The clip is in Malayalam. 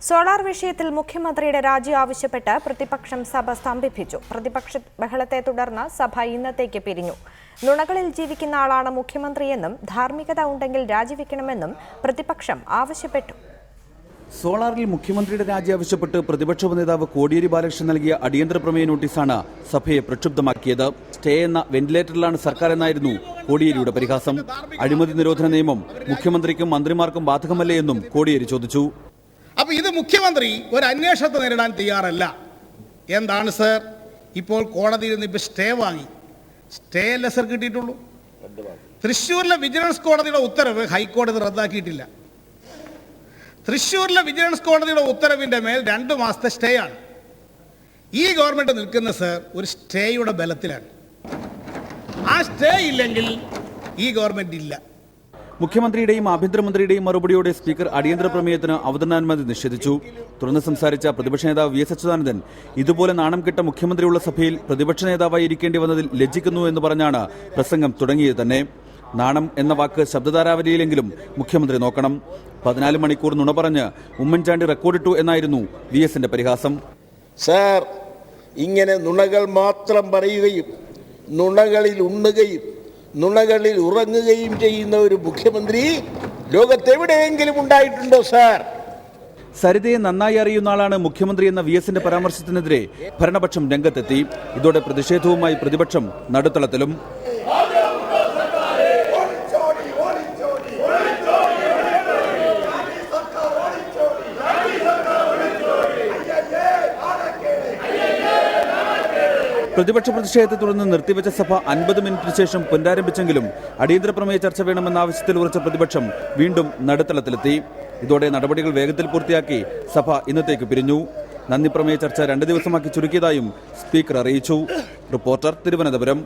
സോളാർ വിഷയത്തിൽ മുഖ്യമന്ത്രിയുടെ രാജി ആവശ്യപ്പെട്ട് പ്രതിപക്ഷം സഭ സ്തംഭിപ്പിച്ചു. പ്രതിപക്ഷ ബഹളത്തെ തുടർന്ന് സഭ ഇന്നത്തേക്ക് പിരിഞ്ഞു. നുണകളിൽ ജീവിക്കുന്ന ആളാണ് മുഖ്യമന്ത്രിയെന്നും ധാർമ്മികത ഉണ്ടെങ്കിൽ രാജിവെക്കണമെന്നും പ്രതിപക്ഷം ആവശ്യപ്പെട്ടു. സോളാറിൽ മുഖ്യമന്ത്രിയുടെ രാജി ആവശ്യപ്പെട്ട് പ്രതിപക്ഷ നേതാവ് കോടിയേരി ബാലകൃഷ്ണൻ നൽകിയ അടിയന്തര പ്രമേയ നോട്ടീസാണ് സഭയെ പ്രക്ഷുബ്ധമാക്കിയത്. സ്റ്റേ എന്ന വെന്റിലേറ്ററിലാണ് സർക്കാർ എന്നായിരുന്നു കോടിയേരിയുടെ പരിഹാസം. അഴിമതി നിരോധന നിയമം മുഖ്യമന്ത്രിക്കും മന്ത്രിമാർക്കും ബാധകമല്ലേ എന്നും കോടിയേരി ചോദിച്ചു. അപ്പോൾ ഇത് മുഖ്യമന്ത്രി ഒരു അന്വേഷണത്തെ നേരിടാൻ തയ്യാറല്ല. എന്താണ് സർ, ഇപ്പോൾ കോടതിയിൽ നിന്ന് ഇപ്പോൾ സ്റ്റേ വാങ്ങി, സ്റ്റേ അല്ല സർ കിട്ടിയിട്ടുള്ളൂ. തൃശ്ശൂരിലെ വിജിലൻസ് കോടതിയുടെ ഉത്തരവ് ഹൈക്കോടതി റദ്ദാക്കിയിട്ടില്ല. തൃശ്ശൂരിലെ വിജിലൻസ് കോടതിയുടെ ഉത്തരവിൻ്റെ മേൽ 2 മാസത്തെ സ്റ്റേ ആണ്. ഈ ഗവൺമെൻറ് നിൽക്കുന്ന സർ ഒരു സ്റ്റേയുടെ ബലത്തിലാണ്. ആ സ്റ്റേ ഇല്ലെങ്കിൽ ഈ ഗവൺമെൻറ് ഇല്ല. മുഖ്യമന്ത്രിയുടെയും ആഭ്യന്തരമന്ത്രിയുടെയും മറുപടിയോടെ സ്പീക്കർ അടിയന്തര പ്രമേയത്തിന് അവതരണാനുമതി നിഷേധിച്ചു. തുടർന്ന് സംസാരിച്ച പ്രതിപക്ഷ നേതാവ് വി എസ് അച്യുതാനന്ദൻ ഇതുപോലെ നാണം കെട്ട മുഖ്യമന്ത്രിയുള്ള സഭയിൽ പ്രതിപക്ഷ നേതാവായി ഇരിക്കേണ്ടി വന്നതിൽ ലജ്ജിക്കുന്നു എന്ന് പറഞ്ഞാണ് പ്രസംഗം തുടങ്ങിയത് തന്നെ. നാണം എന്ന വാക്ക് ശബ്ദധാരാവലിയിലെങ്കിലും മുഖ്യമന്ത്രി നോക്കണം. 14 മണിക്കൂർ നുണ പറഞ്ഞ് ഉമ്മൻചാണ്ടി റെക്കോർഡിട്ടു എന്നായിരുന്നു വി എസിന്റെ പരിഹാസം. സാർ, ഇങ്ങനെ നുണകൾ മാത്രം പറയുകയും നുണകളിൽ ഉണ്ണുകയും നുണകളിൽ ഉറങ്ങുകയും ചെയ്യുന്ന ഒരു മുഖ്യമന്ത്രി ലോകത്തെവിടെയെങ്കിലും ഉണ്ടായിട്ടുണ്ടോ സാർ? സരിതയെ നന്നായി അറിയുന്ന ആളാണ് മുഖ്യമന്ത്രി എന്ന വി എസിന്റെ പരാമർശത്തിനെതിരെ ഭരണപക്ഷം രംഗത്തെത്തി. ഇതോടെ പ്രതിഷേധവുമായി പ്രതിപക്ഷം നടുത്തളത്തിലും. പ്രതിപക്ഷ പ്രതിഷേധത്തെ തുടർന്ന് നിർത്തിവെച്ച സഭ 50 മിനിറ്റിന് ശേഷം പുനരാരംഭിച്ചെങ്കിലും അടിയന്തര പ്രമേയ ചർച്ച വേണമെന്ന ആവശ്യത്തിൽ ഉറച്ച പ്രതിപക്ഷം വീണ്ടും നടുത്തളത്തിലെത്തി. ഇതോടെ നടപടികൾ വേഗത്തിൽ പൂർത്തിയാക്കി സഭ ഇന്നത്തേക്ക് പിരിഞ്ഞു. നന്ദി പ്രമേയ ചർച്ച 2 ദിവസമാക്കി ചുരുക്കിയതായും സ്പീക്കർ അറിയിച്ചു. റിപ്പോർട്ടർ, തിരുവനന്തപുരം.